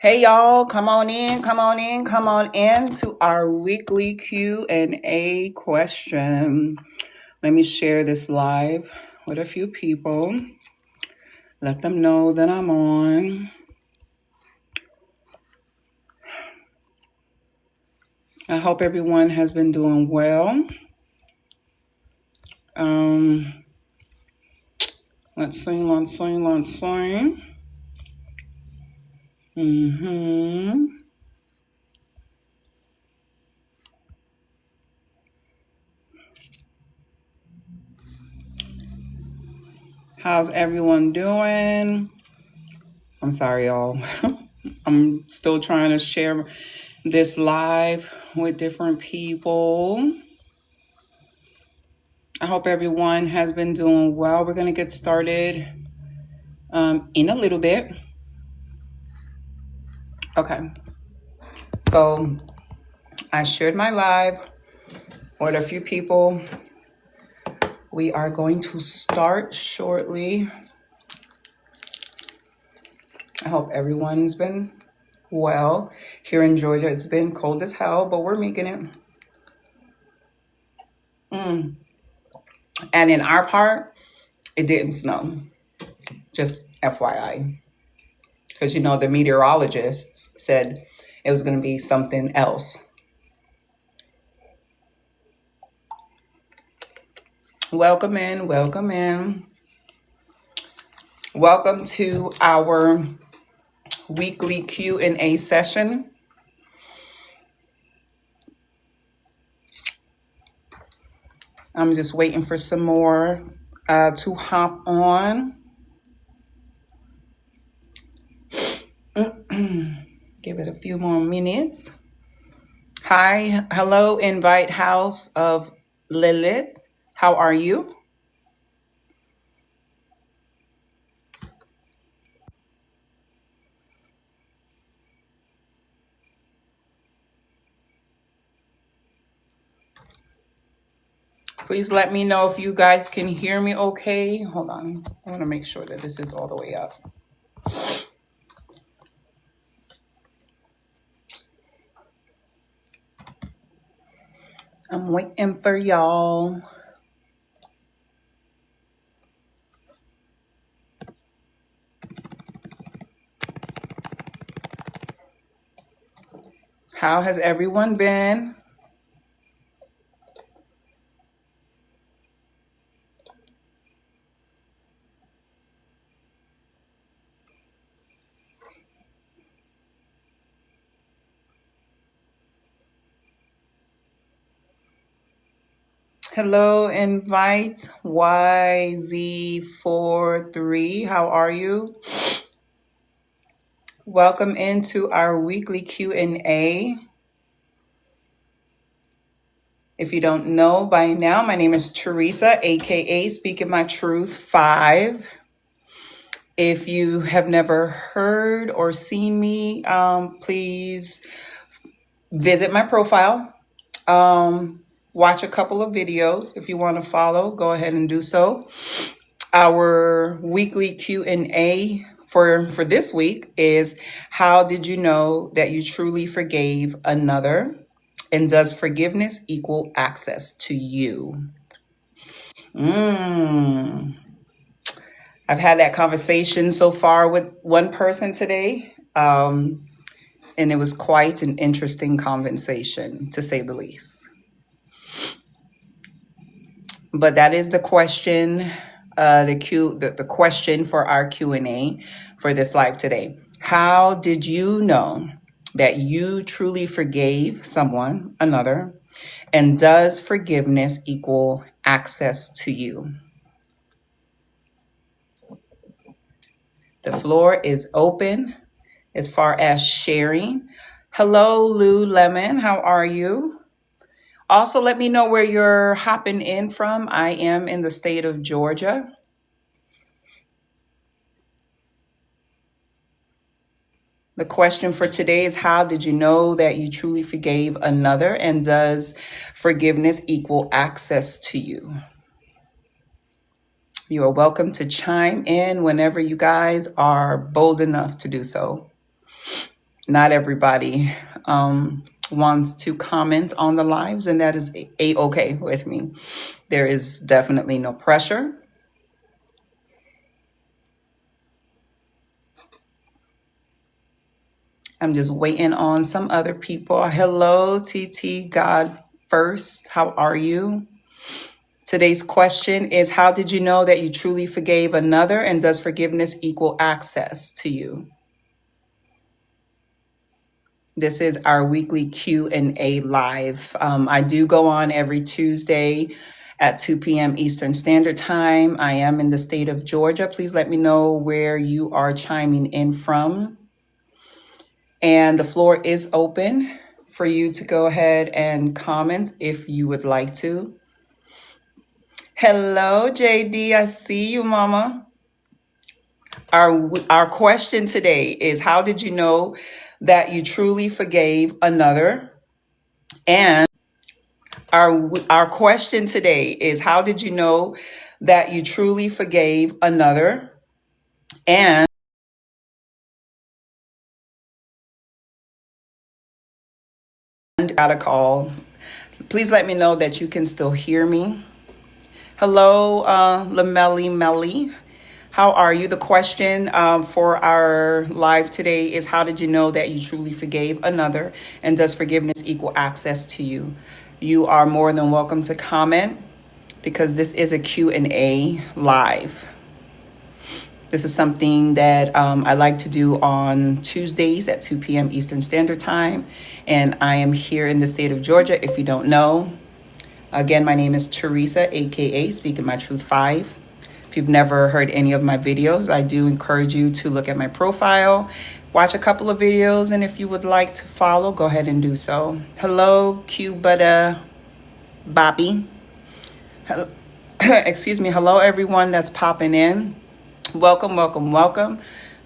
Hey y'all, come on in, come on in, come on in to our weekly Q&A question. Let me share this live with a few people. Let them know that I'm on. I hope everyone has been doing well. Let's see. How's everyone doing? I'm sorry, y'all. I'm still trying to share this live with different people. I hope everyone has been doing well. We're going to get started in a little bit. Okay. So I shared my live with a few people. We are going to start shortly. I hope everyone's been well. Here in Georgia, it's been cold as hell, but we're making it. And in our part, it didn't snow. Just FYI. Because, the meteorologists said it was going to be something else. Welcome in, welcome in. Welcome to our weekly Q&A session. I'm just waiting for some more to hop on. Give it a few more minutes. Hi, hello, Invite House of Lilith. How are you? Please let me know if you guys can hear me okay. Hold on. I want to make sure that this is all the way up. I'm waiting for y'all. How has everyone been? Hello, Invite YZ43. How are you? Welcome into our weekly Q&A. If you don't know by now, my name is Teresa, aka Speaking My Truth 5. If you have never heard or seen me, please visit my profile. Watch a couple of videos. If you want to follow, go ahead and do so. Our weekly Q&A for this week is, how did you know that you truly forgave another? And does forgiveness equal access to you? I've had that conversation so far with one person today. And it was quite an interesting conversation, to say the least. But that is the question, the question for our Q&A for this live today. How did you know that you truly forgave someone, another, and does forgiveness equal access to you? The floor is open as far as sharing. Hello, Lou Lemon. How are you? Also, let me know where you're hopping in from. I am in the state of Georgia. The question for today is, how did you know that you truly forgave another? And does forgiveness equal access to you? You are welcome to chime in whenever you guys are bold enough to do so. Not everybody wants to comment on the lives, and that is okay with me. There is definitely no pressure. I'm just waiting on some other people. Hello, TT God First. How are you? Today's question is, how did you know that you truly forgave another, and does forgiveness equal access to you? This is our weekly Q&A live. I do go on every Tuesday at 2 p.m. Eastern Standard Time. I am in the state of Georgia. Please let me know where you are chiming in from. And the floor is open for you to go ahead and comment if you would like to. Hello, JD. I see you, Mama. Our question today is, how did you know that you truly forgave another? And our question today is, how did you know that you truly forgave another? And got a call. Please let me know that you can still hear me. Hello, Lamelli Melly. How are you? The question for our live today is, how did you know that you truly forgave another? And does forgiveness equal access to you? You are more than welcome to comment because this is a Q&A live. This is something that I like to do on Tuesdays at 2 p.m. Eastern Standard Time. And I am here in the state of Georgia, if you don't know. Again, my name is Teresa, aka Speaking My Truth 5. If you've never heard any of my videos, I do encourage you to look at my profile, watch a couple of videos, and if you would like to follow, go ahead and do so. Hello, Cuba Bobby. Excuse me. Hello, everyone that's popping in. Welcome, welcome, welcome.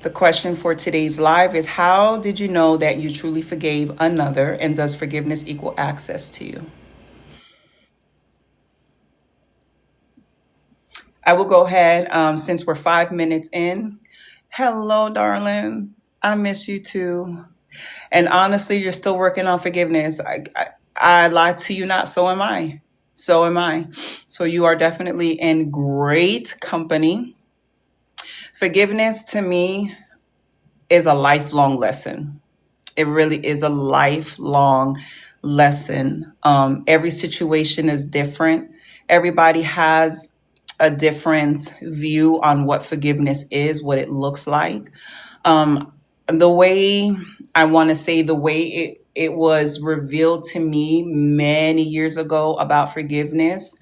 The question for today's live is, how did you know that you truly forgave another, and does forgiveness equal access to you? I will go ahead, since we're 5 minutes in. Hello, darling. I miss you too. And honestly, you're still working on forgiveness. I lied to you not, so am I. So am I. So you are definitely in great company. Forgiveness to me is a lifelong lesson. It really is a lifelong lesson. Every situation is different. Everybody has a different view on what forgiveness is, what it looks like. The way I want to say, the way it was revealed to me many years ago about forgiveness.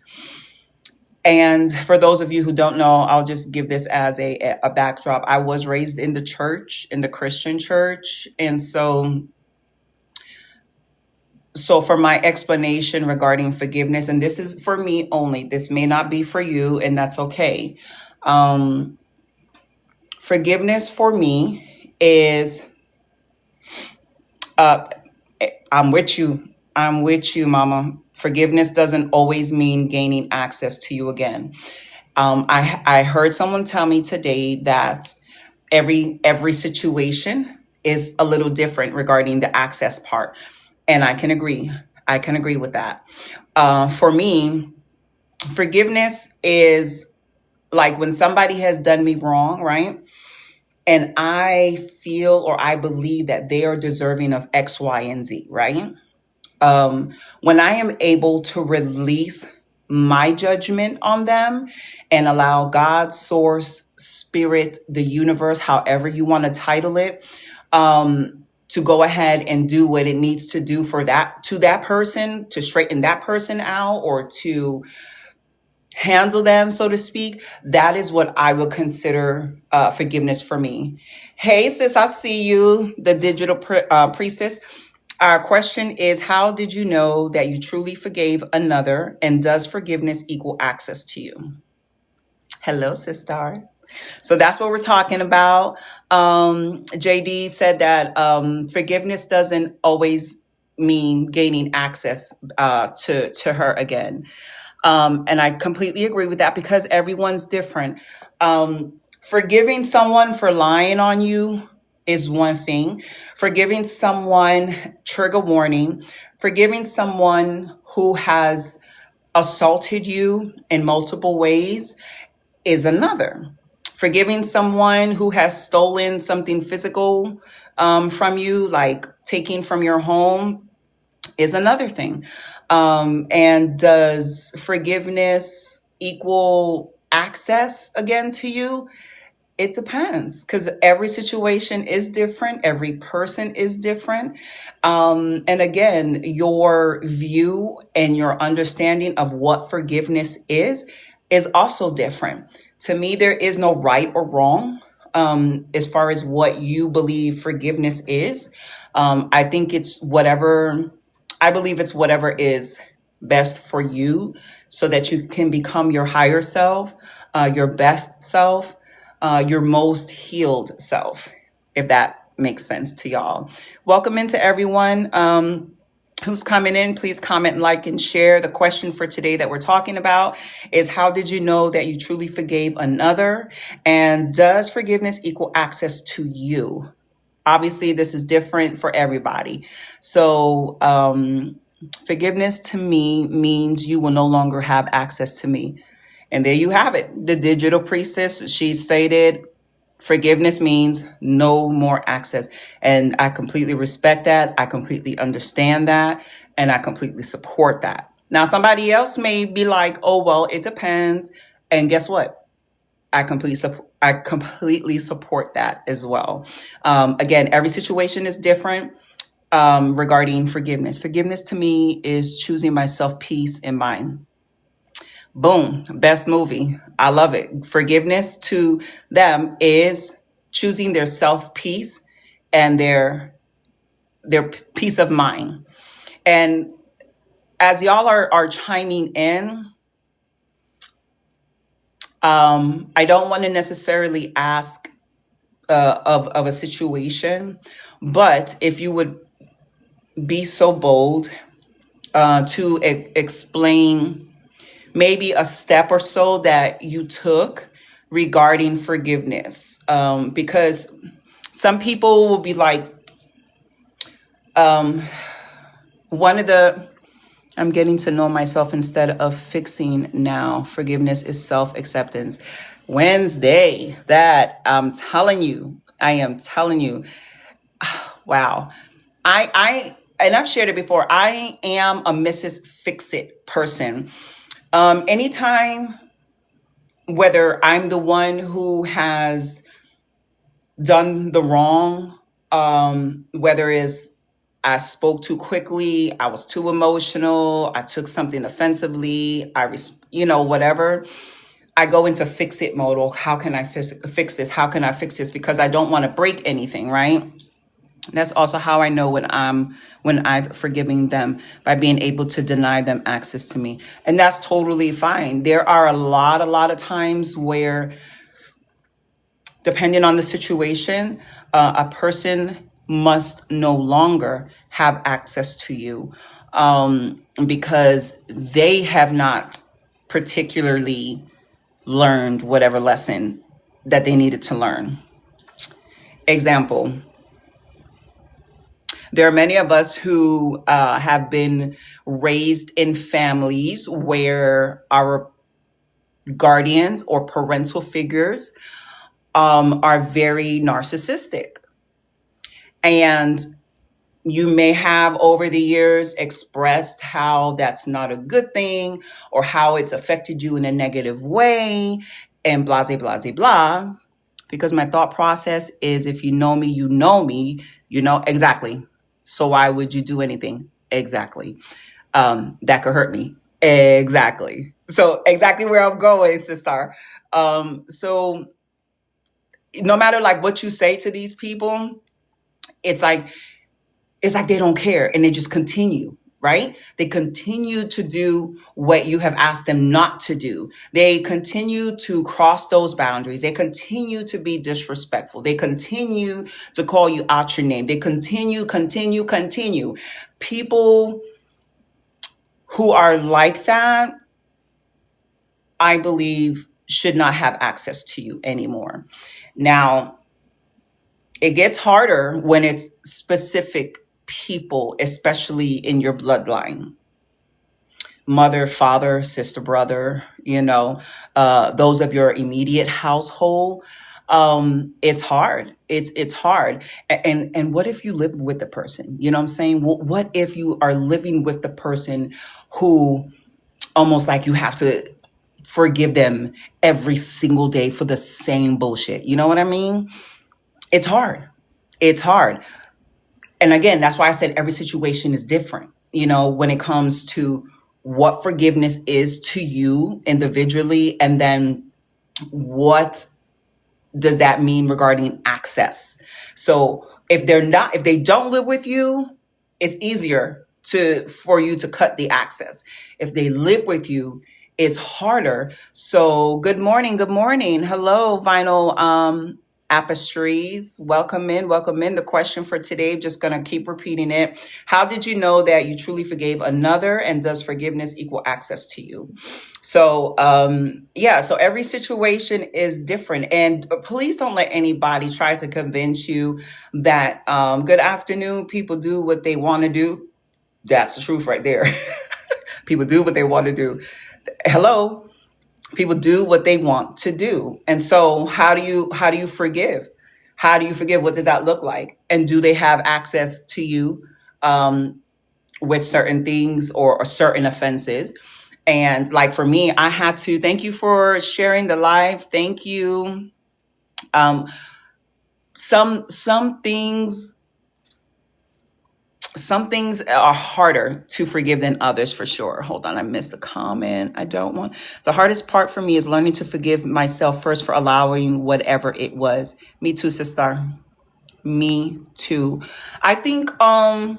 And for those of you who don't know, I'll just give this as a backdrop. I was raised in the church, in the Christian church. And so for my explanation regarding forgiveness, and this is for me only, this may not be for you, and that's okay. Forgiveness for me is, I'm with you. I'm with you, Mama. Forgiveness doesn't always mean gaining access to you again. I heard someone tell me today that every situation is a little different regarding the access part, and I can agree. I can agree with that. For me, forgiveness is like when somebody has done me wrong, right? And I feel or I believe that they are deserving of X, Y, and Z, right? When I am able to release my judgment on them and allow God, source, spirit, the universe, however you want to title it, to go ahead and do what it needs to do for that, to that person, to straighten that person out or to handle them, so to speak, that is what I would consider forgiveness for me. Hey, sis, I see you, the digital priestess. Our question is, how did you know that you truly forgave another, and does forgiveness equal access to you? Hello, sister. So that's what we're talking about. JD said that forgiveness doesn't always mean gaining access to her again. And I completely agree with that because everyone's different. Forgiving someone for lying on you is one thing. Forgiving someone, trigger warning, forgiving someone who has assaulted you in multiple ways is another. Forgiving someone who has stolen something physical from you, like taking from your home, is another thing. And does forgiveness equal access again to you? It depends, because every situation is different, every person is different. And again, your view and your understanding of what forgiveness is also different. To me, there is no right or wrong as far as what you believe forgiveness is. I think it's whatever, I believe it's whatever is best for you so that you can become your higher self, your best self, your most healed self, if that makes sense to y'all. Welcome into everyone who's coming in. Please comment, like, and share. The question for today that we're talking about is, how did you know that you truly forgave another? And does forgiveness equal access to you? Obviously, this is different for everybody. So, forgiveness to me means you will no longer have access to me. And there you have it. The digital priestess, she stated, forgiveness means no more access. And I completely respect that. I completely understand that. And I completely support that. Now, somebody else may be like, oh, well, it depends. And guess what? I completely support that as well. Again, every situation is different regarding forgiveness. Forgiveness to me is choosing myself, peace, and mind. Boom, best movie. I love it. Forgiveness to them is choosing their self peace and their peace of mind. And as y'all are chiming in, I don't want to necessarily ask of a situation, but if you would be so bold to explain maybe a step or so that you took regarding forgiveness. Because some people will be like, one of the, I'm getting to know myself instead of fixing now. Forgiveness is self acceptance. Wednesday, that I am telling you, wow. And I've shared it before. I am a Mrs. Fix It person. Anytime, whether I'm the one who has done the wrong, whether it's I spoke too quickly, I was too emotional, I took something offensively, whatever. I go into fix it mode. Or how can I fix this? How can I fix this? Because I don't want to break anything, right? That's also how I know when I've forgiven them, by being able to deny them access to me. And that's totally fine. There are a lot of times where, depending on the situation, a person must no longer have access to you because they have not particularly learned whatever lesson that they needed to learn. Example, there are many of us who have been raised in families where our guardians or parental figures are very narcissistic. And you may have over the years expressed how that's not a good thing or how it's affected you in a negative way and blah, blah, blah, blah. Because my thought process is, if you know me, you know exactly. So why would you do anything? Exactly. That could hurt me. Exactly. So exactly where I'm going, sister. So no matter like what you say to these people, it's like they don't care, and they just continue, right? They continue to do what you have asked them not to do. They continue to cross those boundaries. They continue to be disrespectful. They continue to call you out your name. They continue. People who are like that, I believe, should not have access to you anymore. Now, It gets harder when it's specific people, especially in your bloodline, mother, father, sister, brother, those of your immediate household. It's hard. It's hard. And what if you live with the person? You know what I'm saying? What if you are living with the person who almost like you have to forgive them every single day for the same bullshit? You know what I mean? It's hard. It's hard. And again, that's why I said every situation is different, when it comes to what forgiveness is to you individually, and then what does that mean regarding access. So if they don't live with you, it's easier for you to cut the access. If they live with you, it's harder. So good morning. Hello, vinyl Apostries. Welcome in, welcome in. The question for today, just gonna keep repeating it. How did you know that you truly forgave another, and does forgiveness equal access to you? So so every situation is different, and please don't let anybody try to convince you that good afternoon, people do what they want to do. That's the truth right there. People do what they want to do. Hello. People do what they want to do. And so how do you forgive? How do you forgive? What does that look like? And do they have access to you with certain things or certain offenses? And like for me, I had to thank you for sharing the live. Thank you. Um, some things some things are harder to forgive than others, for sure. Hold on, I missed the comment. I don't want. The hardest part for me is learning to forgive myself first for allowing whatever it was. Me too, sister. Me too. I think I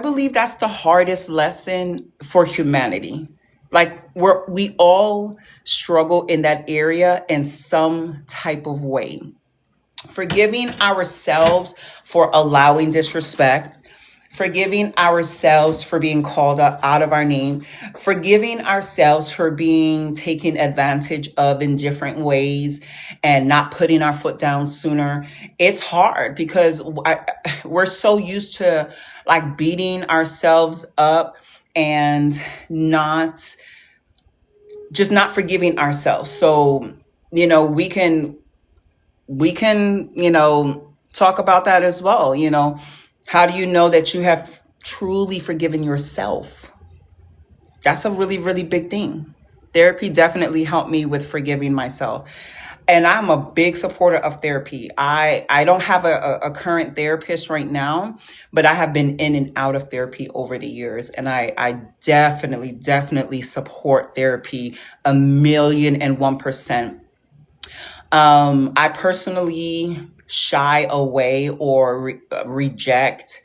believe that's the hardest lesson for humanity. Like we all struggle in that area in some type of way. Forgiving ourselves for allowing disrespect, forgiving ourselves for being called out of our name, forgiving ourselves for being taken advantage of in different ways and not putting our foot down sooner. It's hard because we're so used to like beating ourselves up and not not forgiving ourselves. So, we can talk about that as well. How do you know that you have truly forgiven yourself? That's a really, really big thing. Therapy definitely helped me with forgiving myself. And I'm a big supporter of therapy. I don't have a current therapist right now, but I have been in and out of therapy over the years. And I definitely, definitely support therapy 1,000,001%. I personally shy away or reject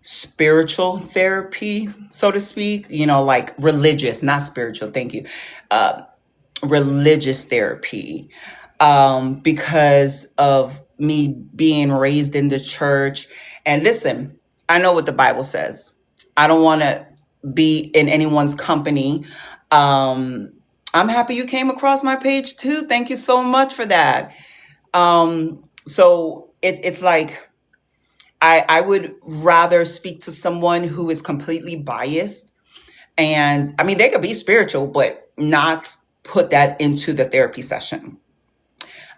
spiritual therapy, so to speak, like religious, not spiritual, thank you, religious therapy, because of me being raised in the church. And listen, I know what the Bible says. I don't want to be in anyone's company. I'm happy you came across my page too. Thank you so much for that. So it's like I would rather speak to someone who is completely biased. And I mean, they could be spiritual, but not put that into the therapy session.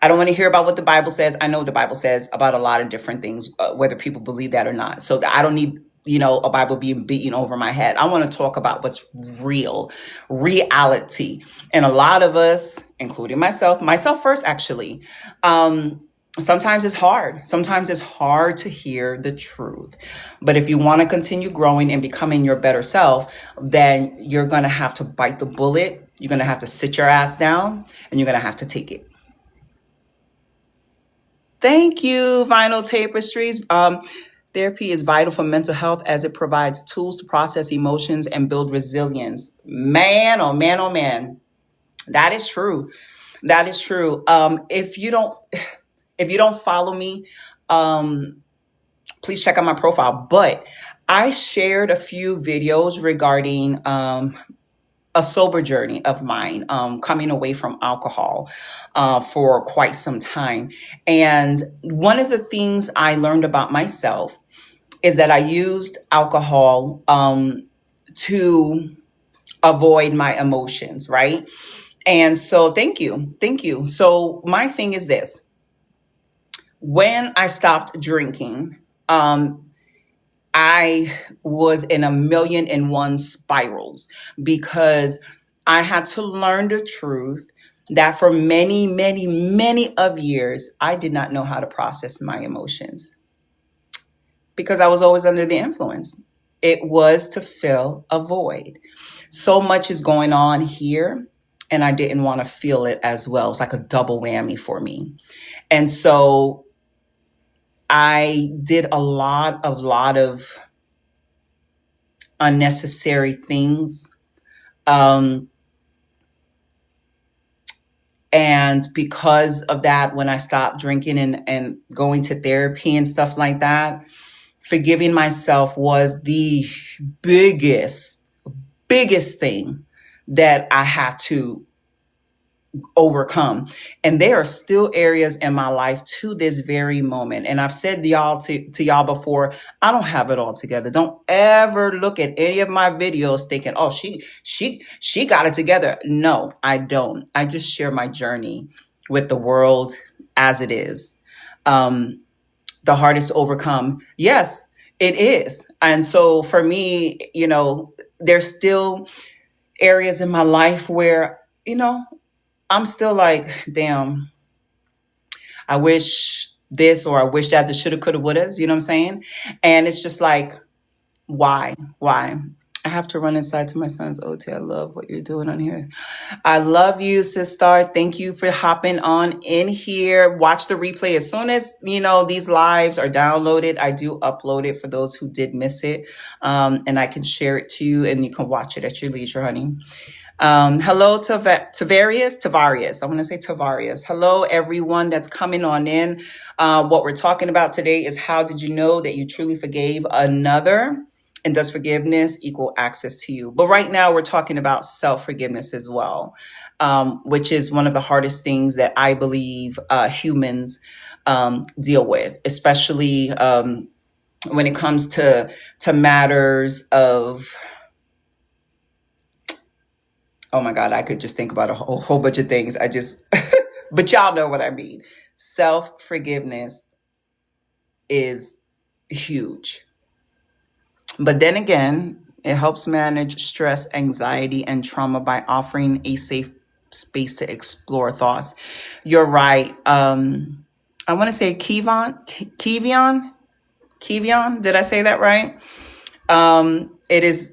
I don't want to hear about what the Bible says. I know what the Bible says about a lot of different things, whether people believe that or not. So I don't need, a Bible being beaten over my head. I want to talk about what's real, reality. And a lot of us, including myself first, actually, sometimes it's hard. Sometimes it's hard to hear the truth. But if you want to continue growing and becoming your better self, then you're going to have to bite the bullet. You're going to have to sit your ass down and you're going to have to take it. Thank you, Vinyl Tapestries. Therapy is vital for mental health as it provides tools to process emotions and build resilience. Man, oh man, oh man. That is true. That is true. If you don't follow me, please check out my profile. But I shared a few videos regarding a sober journey of mine, coming away from alcohol for quite some time. And one of the things I learned about myself is that I used alcohol to avoid my emotions, right? And so, thank you. Thank you. So, my thing is this: when I stopped drinking, um, I was in a million and one spirals because I had to learn the truth that for many, many, many of years, I did not know how to process my emotions because I was always under the influence. It was to fill a void. So much is going on here, and I didn't want to feel it as well. It's like a double whammy for me. And so I did a lot of unnecessary things. Um, and because of that, when I stopped drinking and going to therapy and stuff like that, forgiving myself was the biggest, biggest thing that I had to overcome. And there are still areas in my life to this very moment. And I've said to y'all before, I don't have it all together. Don't ever look at any of my videos thinking, oh, she got it together. No, I don't. I just share my journey with the world as it is. Um, the hardest to overcome. Yes, it is. And so for me, there's still areas in my life where, I'm still like, damn, I wish this or I wish that, the shoulda, coulda, wouldas, you know what I'm saying? And it's just like, why? Why? I have to run inside to my son's OT. I love what you're doing on here. I love you, sister. Thank you for hopping on in here. Watch the replay as soon as these lives are downloaded. I do upload it for those who did miss it, and I can share it to you, and you can watch it at your leisure, honey. Hello, Tavarius. I want to say Tavarius. Hello, everyone that's coming on in. What we're talking about today is how did you know that you truly forgave another? And does forgiveness equal access to you? But right now, we're talking about self-forgiveness as well, which is one of the hardest things that I believe humans deal with, especially when it comes to matters of, oh my God, I could just think about a whole bunch of things. But y'all know what I mean. Self forgiveness is huge. But then again, it helps manage stress, anxiety, and trauma by offering a safe space to explore thoughts. You're right. I want to say Kivion. Did I say that right?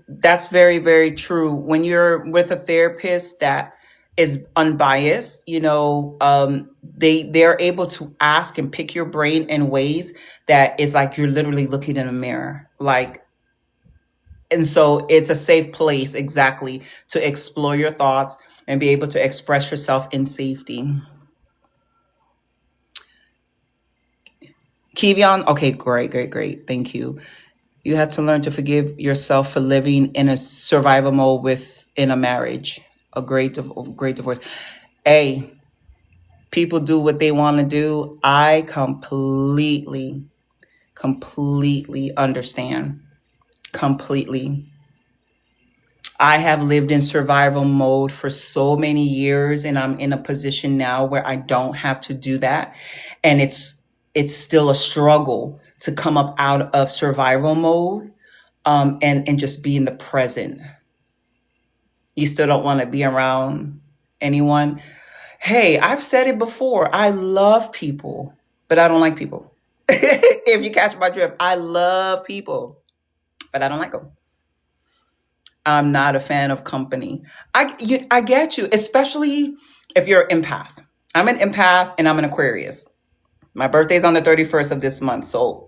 That's very, very true. When you're with a therapist that is unbiased, they're able to ask and pick your brain in ways that is like you're literally looking in a mirror. And so it's a safe place exactly to explore your thoughts and be able to express yourself in safety. Kivion, okay, great, great, great. Thank you. You had to learn to forgive yourself for living in a survival mode within a marriage, a great divorce. Hey, people do what they want to do. I completely, completely understand. Completely. I have lived in survival mode for so many years, and I'm in a position now where I don't have to do that. And it's still a struggle to come up out of survival mode, and just be in the present. You still don't want to be around anyone. Hey, I've said it before. I love people, but I don't like people. If you catch my drift, I love people, but I don't like them. I'm not a fan of company. I get you, especially if you're an empath. I'm an empath and I'm an Aquarius. My birthday's on the 31st of this month. So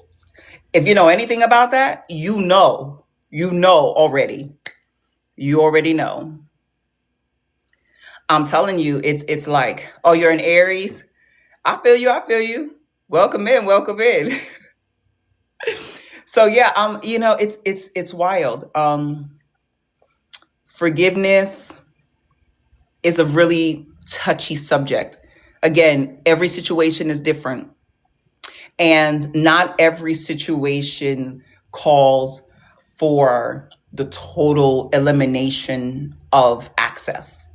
if you know anything about that, you know already. You already know. I'm telling you, it's like, oh, you're an Aries. I feel you. I feel you. Welcome in. Welcome in. So yeah, it's wild. Forgiveness is a really touchy subject. Again, every situation is different, and not every situation calls for the total elimination of access.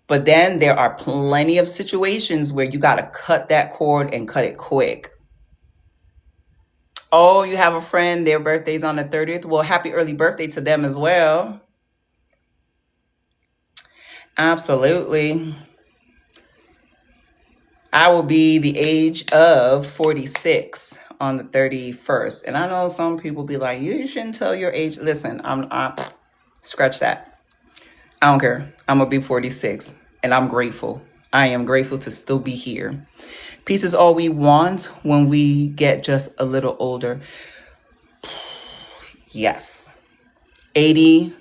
But then there are plenty of situations where you got to cut that cord and cut it quick. Oh, you have a friend, their birthday's on the 30th. Well, happy early birthday to them as well. Absolutely. I will be the age of 46 on the 31st. And I know some people be like, you shouldn't tell your age. Listen, scratch that. I don't care. I'm going to be 46 and I'm grateful. I am grateful to still be here. Peace is all we want when we get just a little older. Yes. 80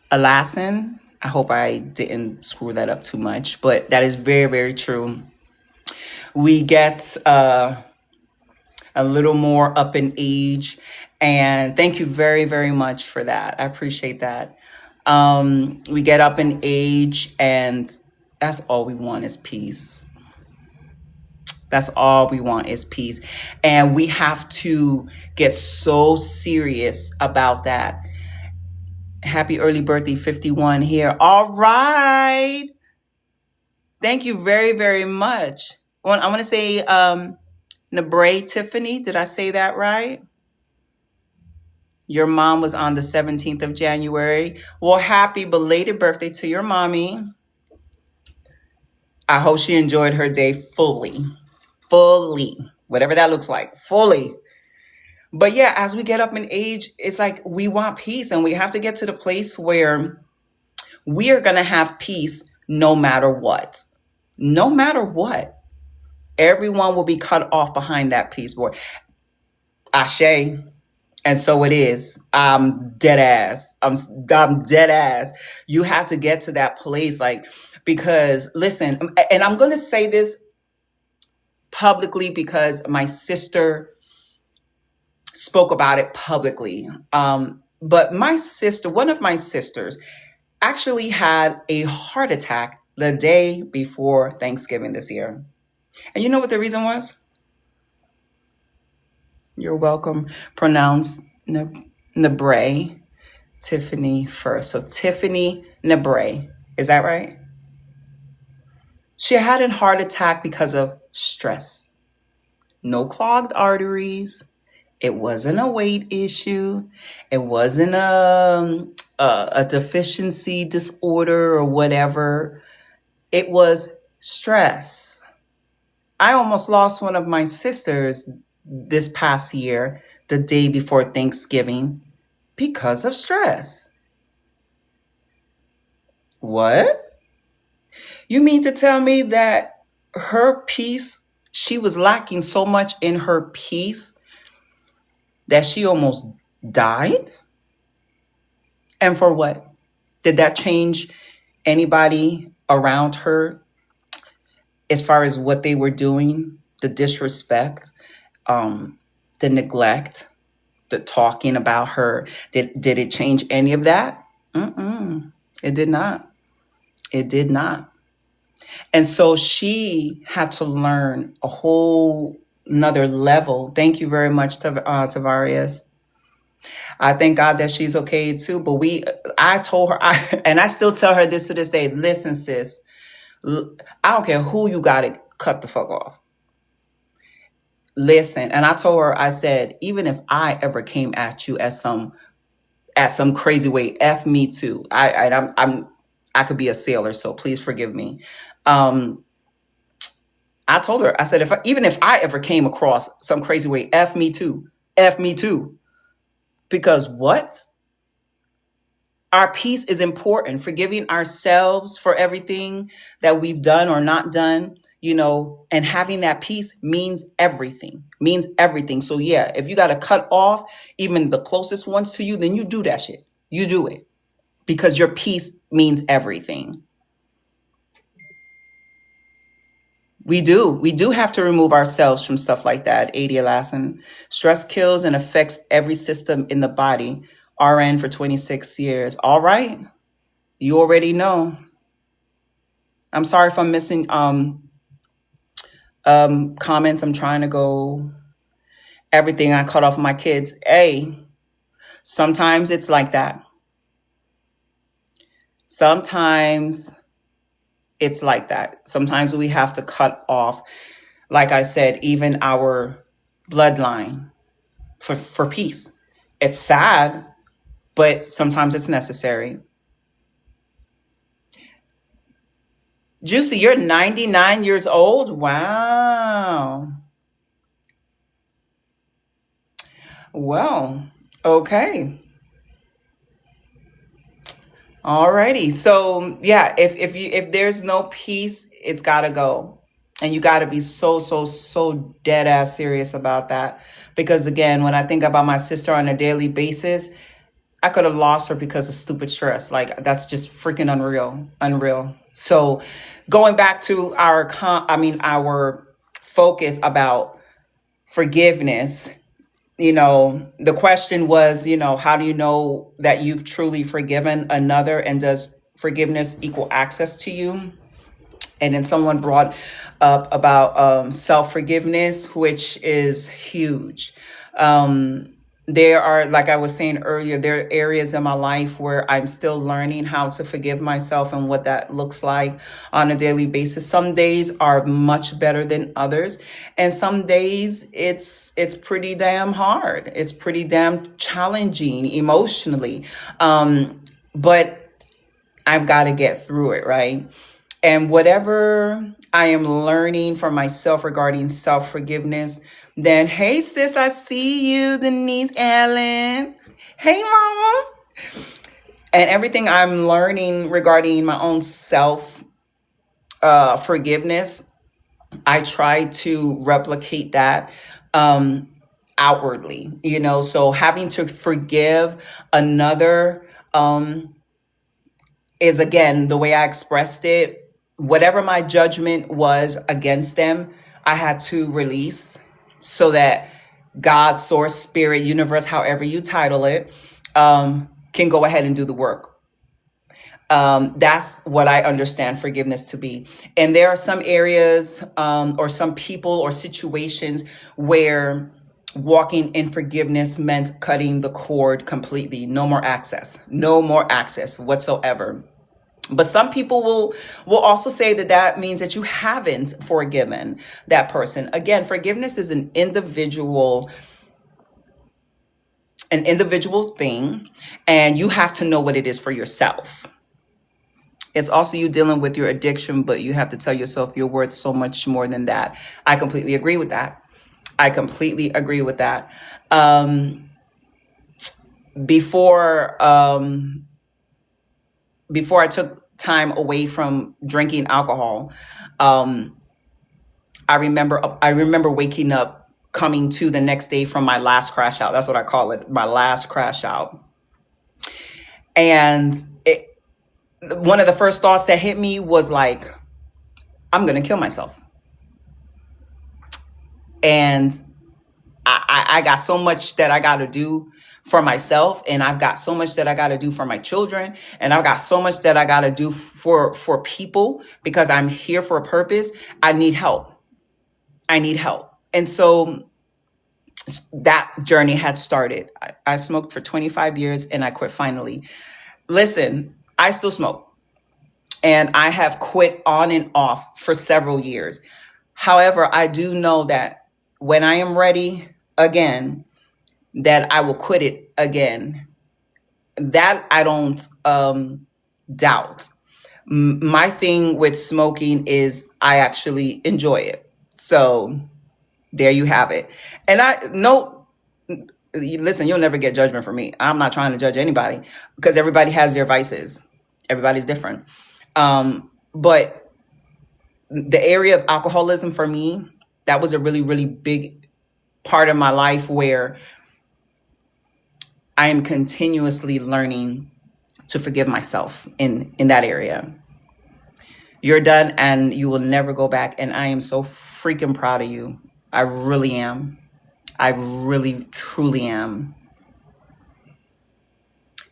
Alassan. I hope I didn't screw that up too much, but that is very, very true. We get a little more up in age, and thank you very, very much for that. I appreciate that. We get up in age, and that's all we want is peace. That's all we want is peace. And we have to get so serious about that. Happy early birthday, 51 here. All right. Thank you very, very much. I want to say Nabre Tiffany. Did I say that right? Your mom was on the 17th of January. Well, happy belated birthday to your mommy. I hope she enjoyed her day fully. Fully. Whatever that looks like. Fully. But yeah, as we get up in age, it's like we want peace, and we have to get to the place where we are going to have peace no matter what. No matter what. Everyone will be cut off behind that peace board. Ashe. And so it is. I'm dead ass. I'm dead ass. You have to get to that place, like, because listen, and I'm going to say this publicly because my sister spoke about it publicly. But my sister, one of my sisters, actually had a heart attack the day before Thanksgiving this year. And you know what the reason was? You're welcome. Pronounced Nabre Tiffany first. So Tiffany Nabre. Is that right? She had a heart attack because of stress. No clogged arteries. It wasn't a weight issue. It wasn't a deficiency disorder or whatever. It was stress. I almost lost one of my sisters this past year, the day before Thanksgiving, because of stress. What? You mean to tell me that her peace, she was lacking so much in her peace that she almost died? And for what? Did that change anybody around her as far as what they were doing? The disrespect, the neglect, the talking about her. Did it change any of that? It did not. It did not. And so she had to learn a whole another level. Thank you very much, Tavarius. I thank God that she's okay too. But I told her, and I still tell her this to this day. Listen, sis, I don't care who you got to cut the fuck off. Listen, and I told her, I said, even if I ever came at you at some crazy way, F me too. I could be a sailor, so please forgive me. I told her, I said, even if I ever came across some crazy way, F me too. F me too. Because what? Our peace is important. Forgiving ourselves for everything that we've done or not done, and having that peace means everything. Means everything. So yeah, if you got to cut off even the closest ones to you, then you do that shit. You do it. Because your peace means everything. We do have to remove ourselves from stuff like that. AD Alassan. Stress kills and affects every system in the body. RN for 26 years. All right. You already know. I'm sorry if I'm missing comments. I'm trying to go everything I cut off my kids. Hey, sometimes it's like that. Sometimes it's like that. Sometimes we have to cut off, like I said, even our bloodline for peace. It's sad, but sometimes it's necessary. Juicy, you're 99 years old? Wow. Well, okay. Alrighty. So yeah, if there's no peace, it's gotta go. And you gotta be so dead ass serious about that. Because again, when I think about my sister on a daily basis, I could have lost her because of stupid stress. Like that's just freaking unreal. Unreal. So going back to our focus about forgiveness, the question was, how do you know that you've truly forgiven another, and does forgiveness equal access to you? And then someone brought up about self forgiveness, which is huge. There are, like I was saying earlier, there are areas in my life where I'm still learning how to forgive myself and what that looks like on a daily basis. Some days are much better than others, and some days it's pretty damn hard. It's pretty damn challenging emotionally. But I've got to get through it, right? And whatever I am learning for myself regarding self forgiveness, then hey, sis, I see you, Denise Ellen. Hey, mama. And everything I'm learning regarding my own self forgiveness, I try to replicate that outwardly, so having to forgive another is, again, the way I expressed it. Whatever my judgment was against them, I had to release so that God, source, spirit, universe, however you title it, can go ahead and do the work. That's what I understand forgiveness to be. And there are some areas or some people or situations where walking in forgiveness meant cutting the cord completely. No more access whatsoever. But some people will also say that means that you haven't forgiven that person. Again, forgiveness is an individual thing, and you have to know what it is for yourself. It's also you dealing with your addiction, but you have to tell yourself you're worth so much more than that. I completely agree with that. Before before I took time away from drinking alcohol, I remember waking up, coming to the next day from my last crash out. That's what I call it, my last crash out. And one of the first thoughts that hit me was like, I'm gonna kill myself. And I got so much that I got to do for myself, and I've got so much that I got to do for my children, and I've got so much that I got to do for people, because I'm here for a purpose. I need help. And so that journey had started. I smoked for 25 years and I quit finally. Listen, I still smoke, and I have quit on and off for several years. However, I do know that when I am ready again, that I will quit it again. That I don't doubt. My thing with smoking is I actually enjoy it. So there you have it. And listen, you'll never get judgment from me. I'm not trying to judge anybody, because everybody has their vices. Everybody's different. But the area of alcoholism for me, that was a really, really big part of my life where I am continuously learning to forgive myself in that area. You're done and you will never go back. And I am so freaking proud of you. I really am. I really, truly am.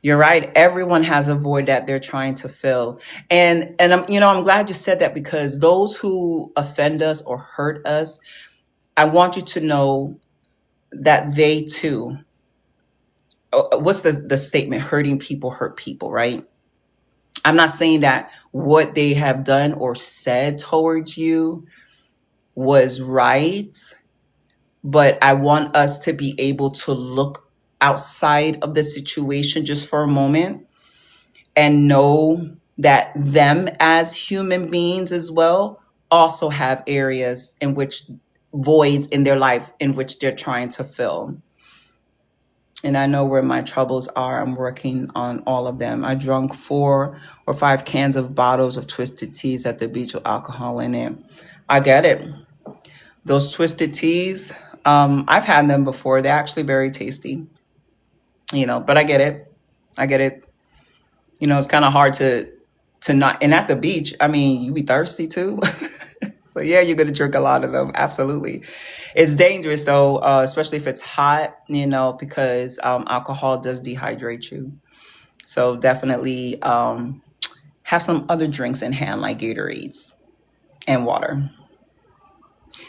You're right. Everyone has a void that they're trying to fill. And I'm glad you said that, because those who offend us or hurt us, I want you to know that they too, what's the statement? Hurting people hurt people, right? I'm not saying that what they have done or said towards you was right, but I want us to be able to look outside of the situation just for a moment and know that them as human beings as well also have areas in which, voids in their life in which they're trying to fill. And I know where my troubles are. I'm working on all of them. I drunk 4 or 5 cans of bottles of twisted teas at the beach with alcohol in it. I get it. Those twisted teas, I've had them before. They're actually very tasty, but I get it. I get it. It's kind of hard to not, and at the beach, I mean, you be thirsty too. So yeah, you're gonna drink a lot of them. Absolutely. It's dangerous though, especially if it's hot, because alcohol does dehydrate you. So definitely have some other drinks in hand, like Gatorades and water.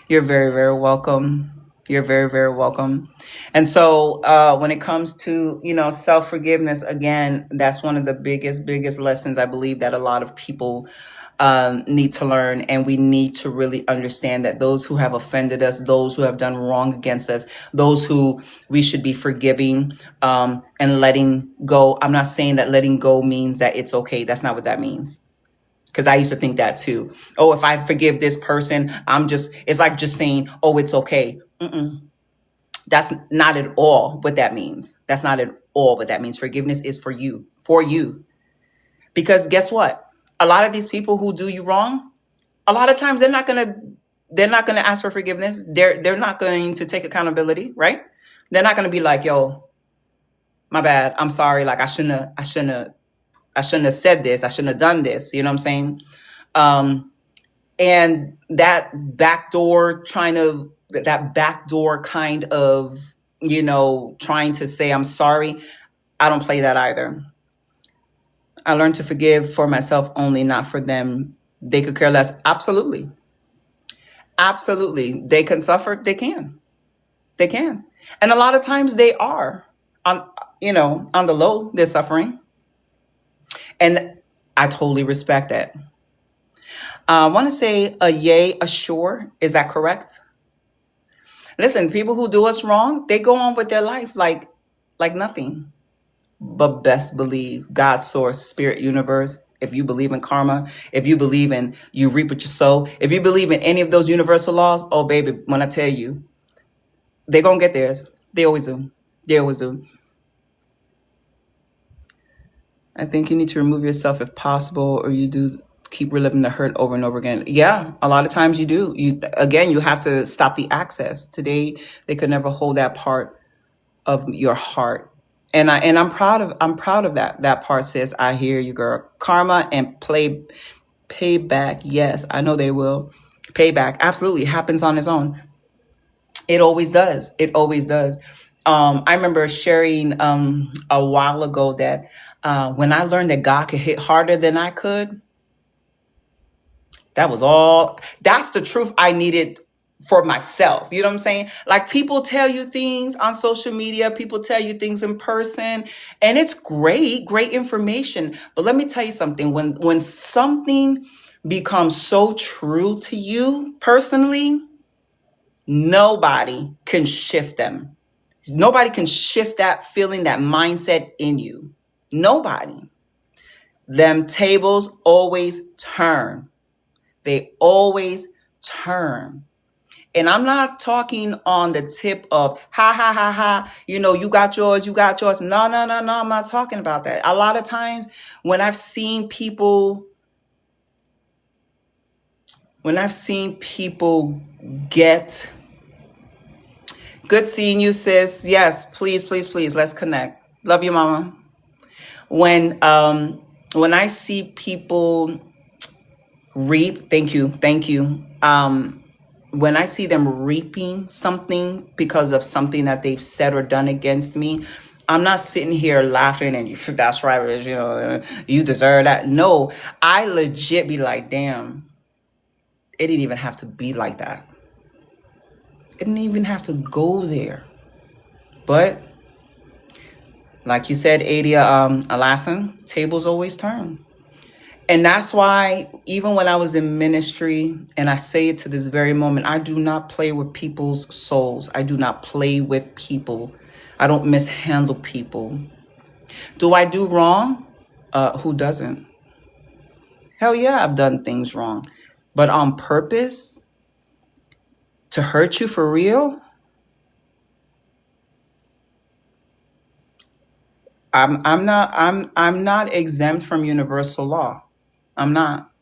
You're very, very welcome. You're very, very welcome. And so when it comes to, self forgiveness, again, that's one of the biggest lessons I believe that a lot of people need to learn. And we need to really understand that those who have offended us, those who have done wrong against us, those who we should be forgiving and letting go. I'm not saying that letting go means that it's okay. That's not what that means. Because I used to think that too. Oh, if I forgive this person, it's like just saying, oh, it's okay. That's not at all what that means. That's not at all what that means. Forgiveness is for you. Because guess what? A lot of these people who do you wrong, a lot of times they're not gonna ask for forgiveness. They're not going to take accountability, right? They're not gonna be like, yo, my bad. I'm sorry. Like I shouldn't have said this. I shouldn't have done this. You know what I'm saying? And that backdoor kind of, trying to say I'm sorry, I don't play that either. I learned to forgive for myself only, not for them. They could care less. Absolutely. Absolutely. They can suffer. They can. They can. And a lot of times they are on the low, they're suffering. And I totally respect that. I want to say a yay, a sure. Is that correct? Listen, people who do us wrong, they go on with their life like nothing. But best believe God, source, spirit, universe. If you believe in karma, if you believe in you reap what you sow, if you believe in any of those universal laws, oh baby, when I tell you, they're gonna get theirs. They always do. They always do. I think you need to remove yourself if possible, or you do keep reliving the hurt over and over again. Yeah, a lot of times you do. You have to stop the access. Today, they could never hold that part of your heart. And I'm proud of that. That part says, I hear you, girl. Karma and payback. Yes, I know they will. Payback absolutely happens on its own. It always does. It always does. I remember sharing a while ago that when I learned that God could hit harder than I could, that's the truth I needed for myself. You know what I'm saying? Like people tell you things on social media, people tell you things in person, and it's great information. But let me tell you something. When something becomes so true to you personally, nobody can shift them. Nobody can shift that feeling, that mindset in you. Nobody. Them tables always turn. They always turn. And I'm not talking on the tip of ha ha ha ha, you got yours, you got yours. No, I'm not talking about that. A lot of times when I've seen people get good seeing you, sis. Yes, please, let's connect. Love you, mama. When I see people reap, thank you. When I see them reaping something because of something that they've said or done against me, I'm not sitting here laughing and you, that's right, you deserve that. No, I legit be like, damn, it didn't even have to be like that. It didn't even have to go there. But like you said, Adia, Alassen, tables always turn. And that's why even when I was in ministry, and I say it to this very moment, I do not play with people's souls. I do not play with people. I don't mishandle people. Do I do wrong? Who doesn't? Hell yeah, I've done things wrong. But on purpose, to hurt you for real, I'm not exempt from universal law. I'm not.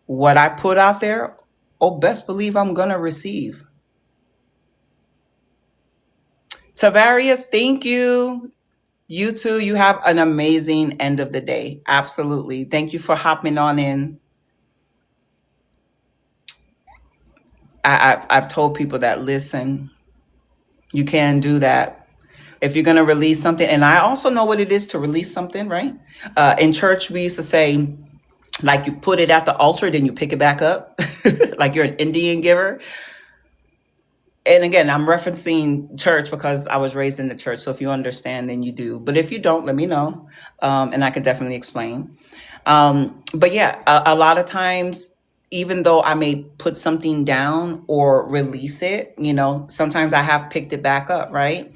What I put out there, oh, best believe I'm gonna receive. Tavarius, thank you. You too. You have an amazing end of the day. Absolutely. Thank you for hopping on in. I've told people that, listen, you can do that. If you're going to release something, and I also know what it is to release something, right? In church, we used to say, like, you put it at the altar, then you pick it back up, like you're an Indian giver. And again, I'm referencing church because I was raised in the church. So if you understand, then you do. But if you don't, let me know. And I could definitely explain. But yeah, a lot of times, even though I may put something down or release it, sometimes I have picked it back up, right?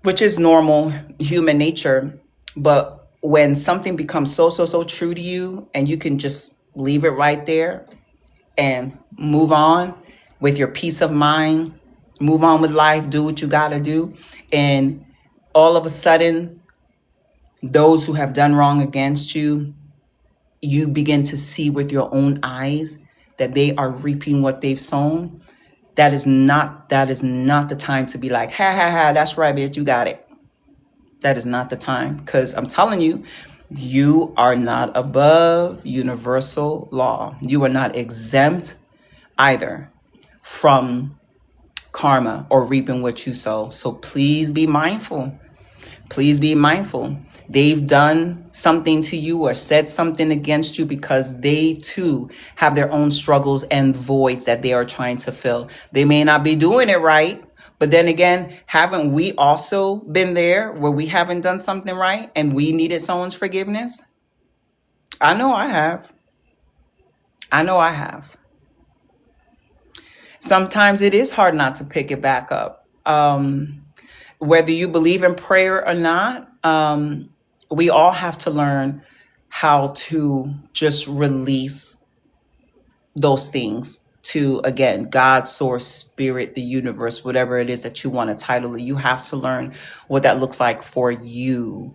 Which is normal human nature. But when something becomes so true to you and you can just leave it right there and move on with your peace of mind, move on with life, do what you got to do. And all of a sudden, those who have done wrong against you, you begin to see with your own eyes that they are reaping what they've sown. That is not the time to be like, ha ha ha, that's right, bitch, you got it. That is not the time, because I'm telling you, you are not above universal law. You are not exempt either from karma or reaping what you sow. So please be mindful. Please be mindful. They've done something to you or said something against you because they too have their own struggles and voids that they are trying to fill. They may not be doing it right, but then again, haven't we also been there where we haven't done something right and we needed someone's forgiveness? I know I have. I know I have. Sometimes it is hard not to pick it back up. Whether you believe in prayer or not, we all have to learn how to just release those things to, again, God, source, spirit, the universe, whatever it is that you want to title it. You have to learn what that looks like for you.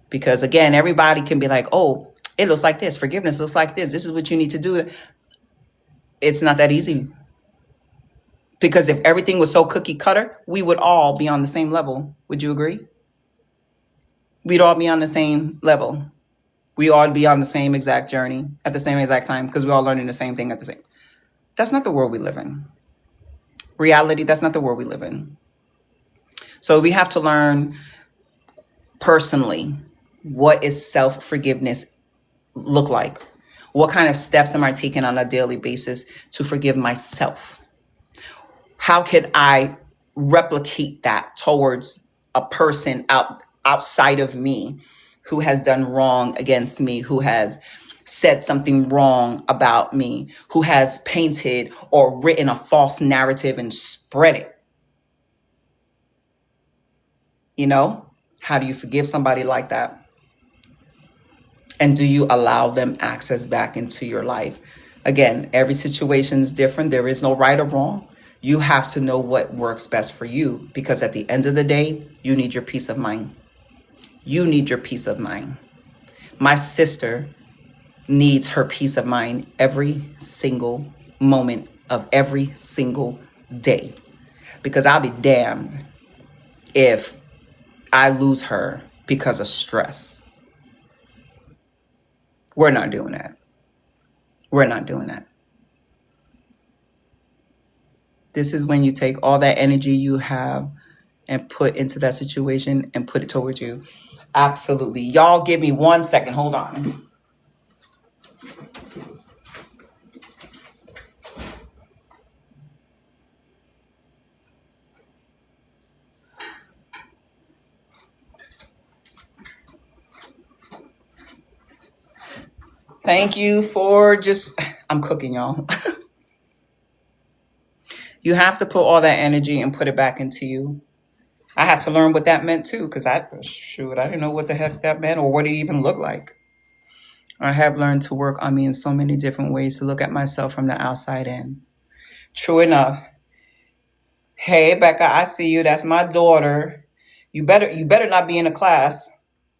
Because again, everybody can be like, oh, it looks like this. Forgiveness looks like this. This is what you need to do. It's not that easy. Because if everything was so cookie cutter, we would all be on the same level. Would you agree? We'd all be on the same level. We all be on the same exact journey at the same exact time because we're all learning the same thing at the same. That's not the world we live in. Reality, that's not the world we live in. So we have to learn personally, what is self-forgiveness look like? What kind of steps am I taking on a daily basis to forgive myself? How could I replicate that towards a person outside of me who has done wrong against me, who has said something wrong about me, who has painted or written a false narrative and spread it? How do you forgive somebody like that? And do you allow them access back into your life? Again, every situation is different. There is no right or wrong. You have to know what works best for you, because at the end of the day, you need your peace of mind. You need your peace of mind. My sister needs her peace of mind every single moment of every single day, because I'll be damned if I lose her because of stress. We're not doing that. We're not doing that. This is when you take all that energy you have and put into that situation and put it towards you. Absolutely. Y'all give me 1 second. Hold on. Thank you for just, I'm cooking, y'all. You have to put all that energy and put it back into you. I had to learn what that meant too, because I didn't know what the heck that meant or what it even looked like. I have learned to work on me in so many different ways to look at myself from the outside in. True enough. Hey, Becca, I see you. That's my daughter. You better not be in a class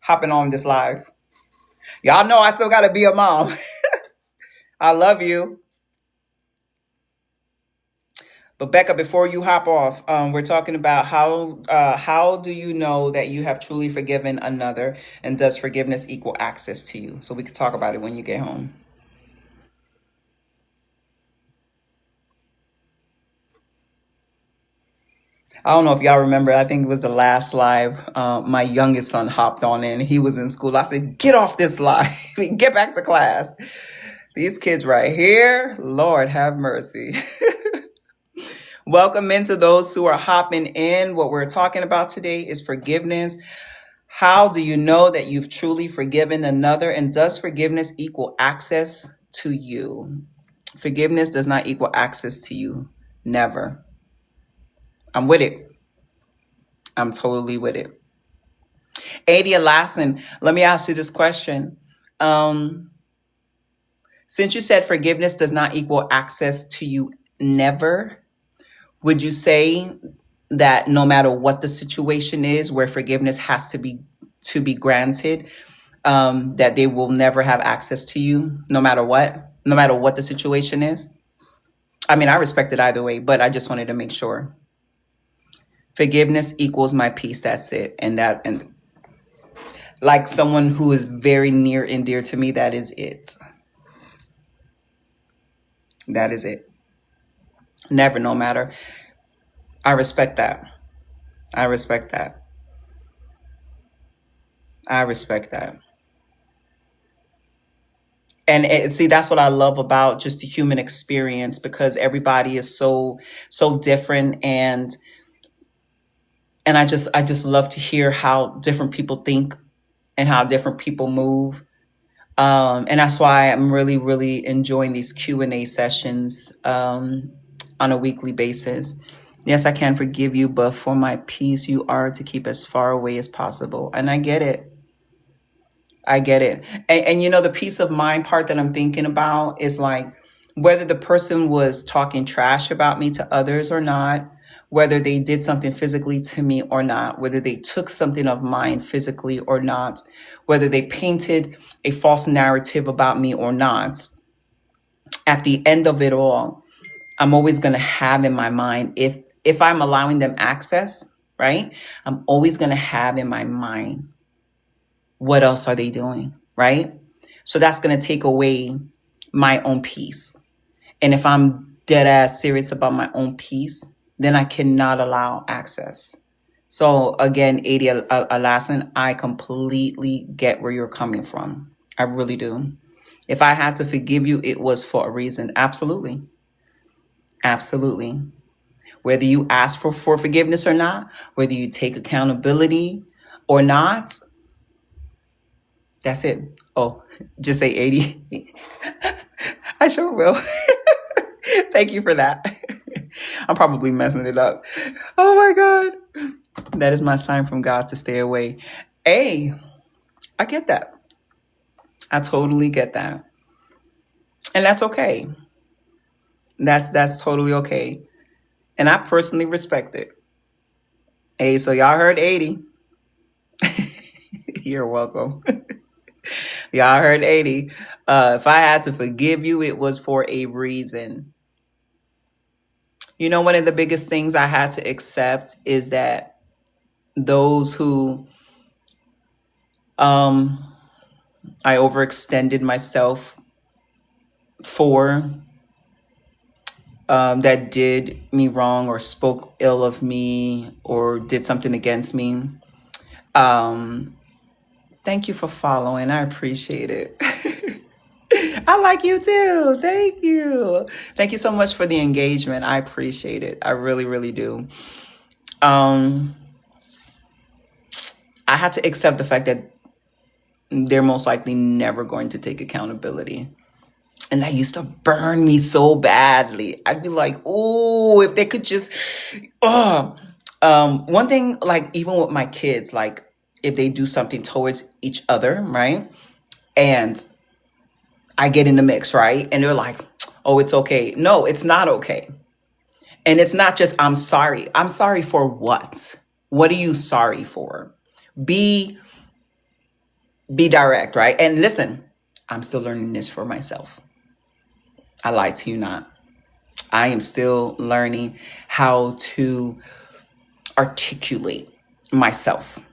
hopping on this live. Y'all know I still gotta be a mom. I love you. But Becca, before you hop off, we're talking about how do you know that you have truly forgiven another, and does forgiveness equal access to you? So we could talk about it when you get home. I don't know if y'all remember. I think it was the last live. My youngest son hopped on in. He was in school. I said, "Get off this live. Get back to class." These kids right here, Lord have mercy. Welcome into those who are hopping in. What we're talking about today is forgiveness. How do you know that you've truly forgiven another? And does forgiveness equal access to you? Forgiveness does not equal access to you. Never. I'm with it. I'm totally with it. Adia Lassen, let me ask you this question. Um, since you said forgiveness does not equal access to you, never, would you say that no matter what the situation is where forgiveness has to be granted, that they will never have access to you, no matter what the situation is? I mean, I respect it either way, but I just wanted to make sure. Forgiveness equals my peace. That's it, and like someone who is very near and dear to me, that is it. That is it. Never, no matter. I respect that. I respect that. I respect that. And see, that's what I love about just the human experience, because everybody is so different, and I just love to hear how different people think and how different people move. And that's why I'm really, really enjoying these Q&A sessions on a weekly basis. Yes, I can forgive you, but for my peace, you are to keep as far away as possible. And I get it. I get it. And the peace of mind part that I'm thinking about is like whether the person was talking trash about me to others or not, whether they did something physically to me or not, whether they took something of mine physically or not, whether they painted a false narrative about me or not. At the end of it all, I'm always going to have in my mind, if I'm allowing them access, right? I'm always going to have in my mind, what else are they doing? Right? So that's going to take away my own peace. And if I'm dead ass serious about my own peace, then I cannot allow access. So again, Adi Alasan, I completely get where you're coming from. I really do. If I had to forgive you, it was for a reason. Absolutely. Absolutely. Whether you ask for forgiveness or not, whether you take accountability or not, that's it. Oh, just say 80. I sure will. Thank you for that. I'm probably messing it up. Oh my God. That is my sign from God to stay away. Hey, I get that. I totally get that. And that's okay. That's totally okay. And I personally respect it. Hey, so y'all heard 80. You're welcome. Y'all heard 80. If I had to forgive you, it was for a reason. One of the biggest things I had to accept is that those who I overextended myself for, that did me wrong or spoke ill of me or did something against me. Um, Thank you for following. I appreciate it. I like you too. Thank you. Thank you so much for the engagement. I appreciate it. I really, really do. Um, I had to accept the fact that they're most likely never going to take accountability. And that used to burn me so badly. I'd be like, oh, if they could just, oh. One thing, like even with my kids, like if they do something towards each other, right? And I get in the mix, right? And they're like, oh, it's okay. No, it's not okay. And it's not just, I'm sorry. I'm sorry for what? What are you sorry for? Be be direct, right? And listen, I'm still learning this for myself. I lied to you not. I am still learning how to articulate myself.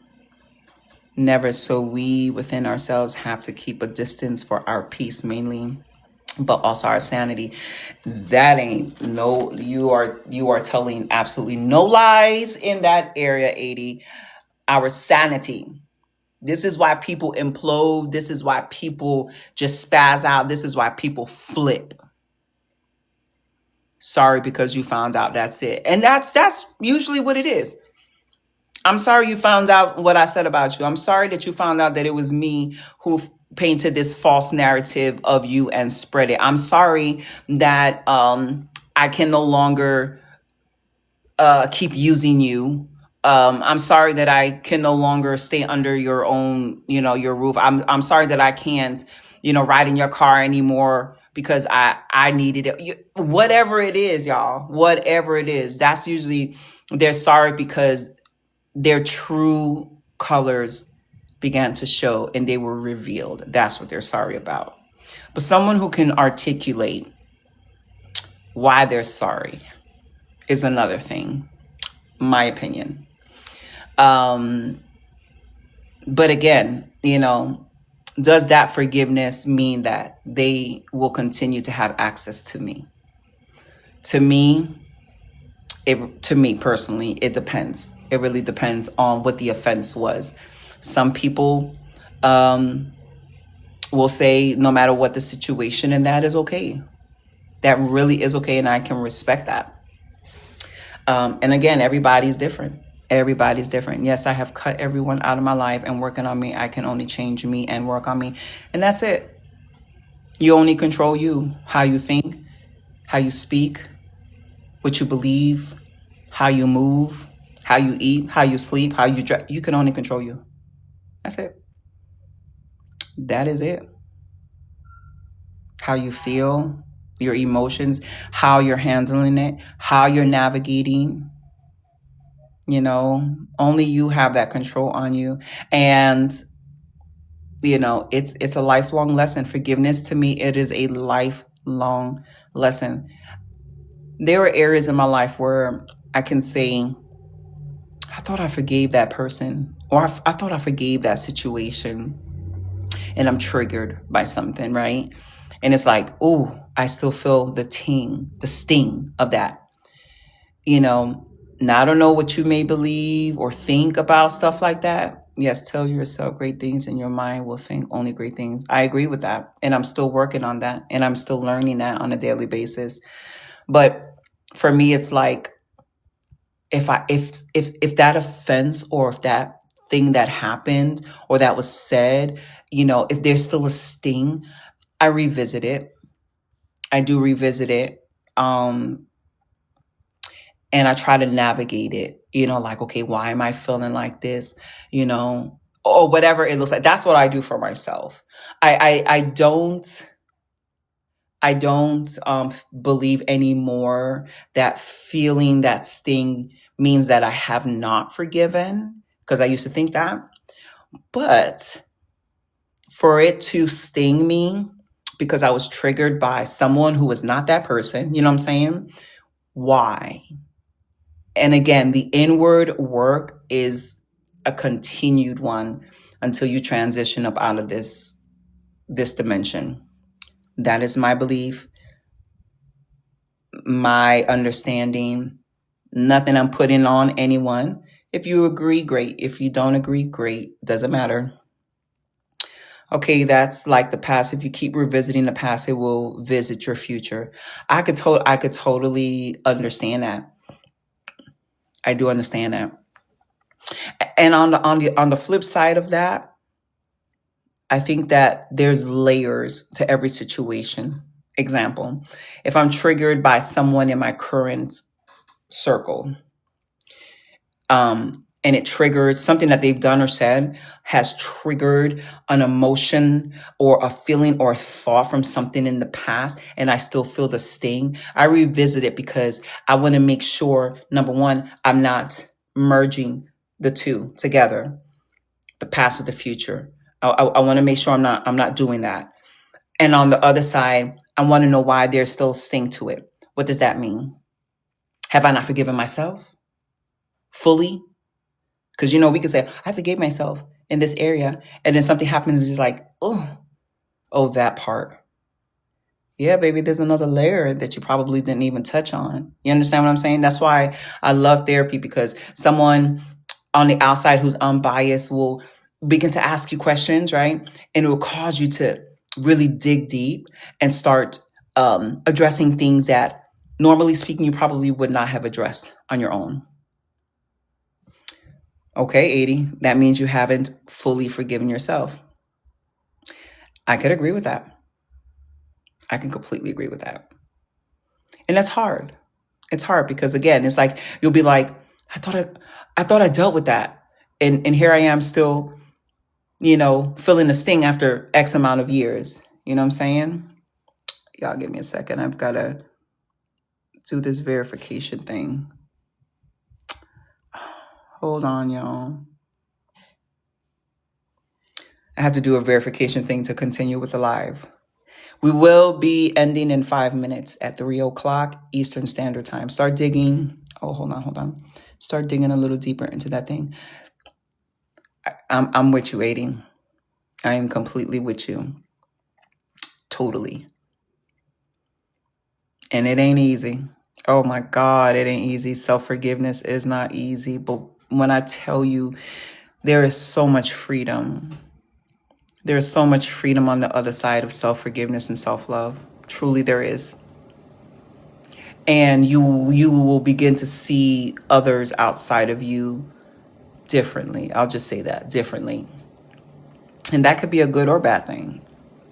Never so we within ourselves have to keep a distance for our peace mainly, but also our sanity. That ain't no, you are telling absolutely no lies in that area, 80. Our sanity. This is why people implode. This is why people just spaz out. This is why people flip. Sorry because you found out, that's it. And that's usually what it is. I'm sorry you found out what I said about you. I'm sorry that you found out that it was me who painted this false narrative of you and spread it. I'm sorry that I can no longer keep using you. I'm sorry that I can no longer stay under your own, your roof. I'm sorry that I can't, ride in your car anymore because I needed it. Whatever it is, y'all, whatever it is, that's usually they're sorry because their true colors began to show and they were revealed. That's what they're sorry about. But someone who can articulate why they're sorry is another thing, my opinion. But again, does that forgiveness mean that they will continue to have access to me? To me, to me personally, it depends. It really depends on what the offense was. Some people will say no matter what the situation, and that is okay. That really is okay, and I can respect that. And again, everybody's different. Everybody's different. Yes, I have cut everyone out of my life and working on me. I can only change me and work on me. And that's it. You only control you, how you think, how you speak, what you believe, how you move, how you eat, how you sleep, how you dress. You can only control you. That's it. That is it. How you feel, your emotions, how you're handling it, how you're navigating. Only you have that control on you. And it's a lifelong lesson. Forgiveness to me, it is a lifelong lesson. There are areas in my life where I can say, I thought I forgave that person, or I thought I forgave that situation, and I'm triggered by something, right? And it's like, oh, I still feel the sting of that. Now I don't know what you may believe or think about stuff like that. Yes, tell yourself great things and your mind will think only great things. I agree with that. And I'm still working on that. And I'm still learning that on a daily basis. But for me, it's like if that offense or if that thing that happened or that was said, if there's still a sting, I revisit it. I do revisit it. And I try to navigate it, like, okay, why am I feeling like this? Or whatever it looks like. That's what I do for myself. I don't believe anymore that feeling that sting means that I have not forgiven, because I used to think that. But for it to sting me because I was triggered by someone who was not that person, you know what I'm saying? Why? And again, the inward work is a continued one until you transition up out of this dimension. That is my belief. my understanding. Nothing I'm putting on anyone. If you agree, great. If you don't agree, great. Doesn't matter. Okay, that's like the past. If you keep revisiting the past, it will visit your future. I could totally understand that. I do understand that. And on the flip side of that, I think that there's layers to every situation. Example, if I'm triggered by someone in my current circle, and it triggers something that they've done or said has triggered an emotion or a feeling or a thought from something in the past, and I still feel the sting, I revisit it because I want to make sure, number one, I'm not merging the two together, the past with the future. I want to make sure I'm not doing that. And on the other side, I want to know why there's still a sting to it. What does that mean? Have I not forgiven myself fully? Because, we can say, I forgave myself in this area. And then something happens and it's just like, oh, that part. Yeah, baby, there's another layer that you probably didn't even touch on. You understand what I'm saying? That's why I love therapy, because someone on the outside who's unbiased will begin to ask you questions, right? And it will cause you to really dig deep and start addressing things that, normally speaking, you probably would not have addressed on your own. Okay, 80, that means you haven't fully forgiven yourself. I could agree with that. I can completely agree with that. And that's hard. It's hard because, again, it's like you'll be like, I thought I dealt with that. And here I am still, feeling the sting after X amount of years. You know what I'm saying? Y'all give me a second. I've got to do this verification thing. Hold on, y'all. I have to do a verification thing to continue with the live. We will be ending in 5 minutes at 3 o'clock Eastern Standard Time. Start digging. Oh, hold on. Start digging a little deeper into that thing. I'm with you, 80. I am completely with you. Totally. And it ain't easy. Oh my God, it ain't easy. Self-forgiveness is not easy. But when I tell you, there is so much freedom. There's so much freedom on the other side of self-forgiveness and self-love. Truly there is. And you will begin to see others outside of you differently. I'll just say that, differently. And that could be a good or bad thing.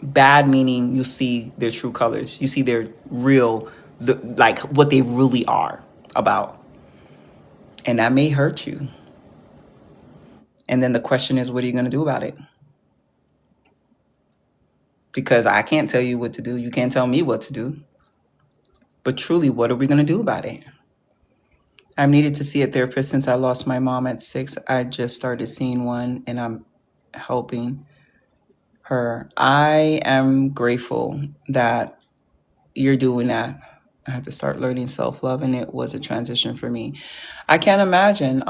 Bad meaning you see their true colors. You see their real, like what they really are about. And that may hurt you. And then the question is, what are you going to do about it? Because I can't tell you what to do. You can't tell me what to do. But truly, what are we going to do about it? I've needed to see a therapist since I lost my mom at 6. I just started seeing one, and I'm helping her. I am grateful that you're doing that. I had to start learning self-love, and it was a transition for me. I can't imagine.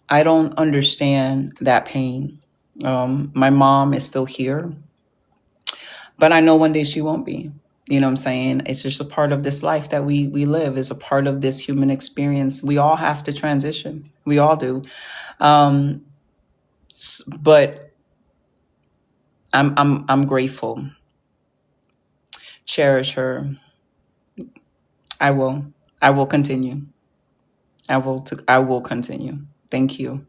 I don't understand that pain. My mom is still here, but I know one day she won't be. You know what I'm saying? It's just a part of this life that we live. It's a part of this human experience. We all have to transition. We all do. But I'm grateful. Cherish her. I will. I will continue. I will continue. Thank you.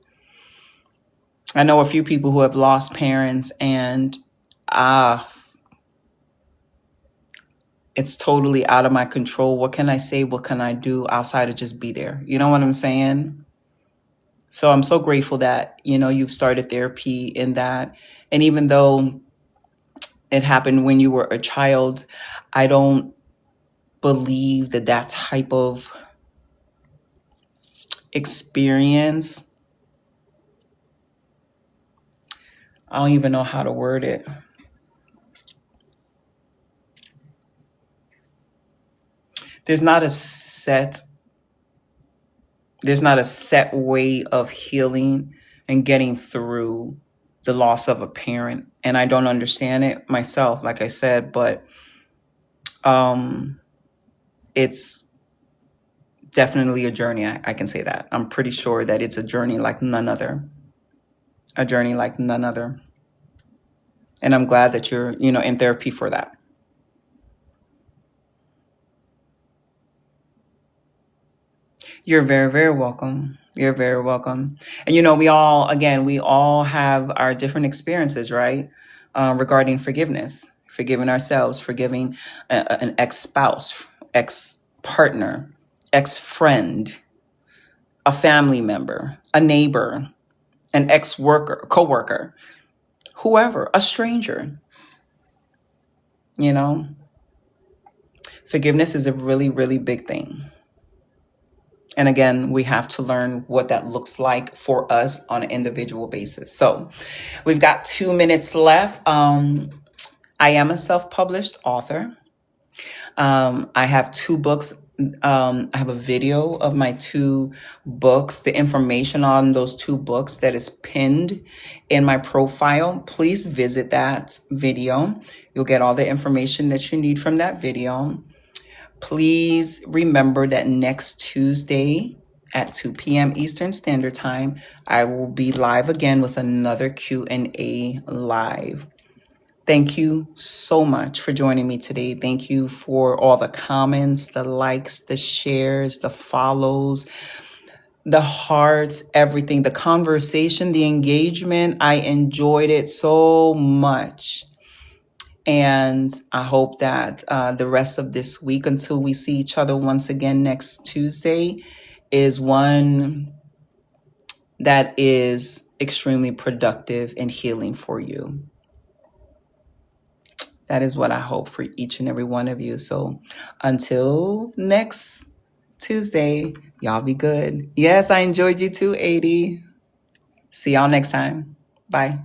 I know a few people who have lost parents, and it's totally out of my control. What can I say? What can I do outside of just be there? You know what I'm saying? So I'm so grateful that, you've started therapy in that. And even though it happened when you were a child, I don't believe that type of experience, I don't even know how to word it. There's not a set way of healing and getting through the loss of a parent. And I don't understand it myself, like I said, but it's definitely a journey. I can say that. I'm pretty sure that it's a journey like none other, a journey like none other. And I'm glad that you're, in therapy for that. You're very, very welcome. You're very welcome. And we all have our different experiences, right? Regarding forgiveness, forgiving ourselves, forgiving an ex spouse, ex partner, ex friend, a family member, a neighbor, an ex worker, co worker, whoever, a stranger, you know? Forgiveness is a really, really big thing. And again, we have to learn what that looks like for us on an individual basis. So we've got 2 minutes left. I am a self published author. I have two books. I have a video of my two books, the information on those two books that is pinned in my profile. Please visit that video. You'll get all the information that you need from that video. Please remember that next Tuesday at 2 p.m. Eastern Standard Time, I will be live again with another Q&A live. Thank you so much for joining me today. Thank you for all the comments, the likes, the shares, the follows, the hearts, everything, the conversation, the engagement. I enjoyed it so much. And I hope that the rest of this week, until we see each other once again next Tuesday, is one that is extremely productive and healing for you. That is what I hope for each and every one of you. So until next Tuesday, y'all be good. Yes, I enjoyed you too, 80. See y'all next time. Bye.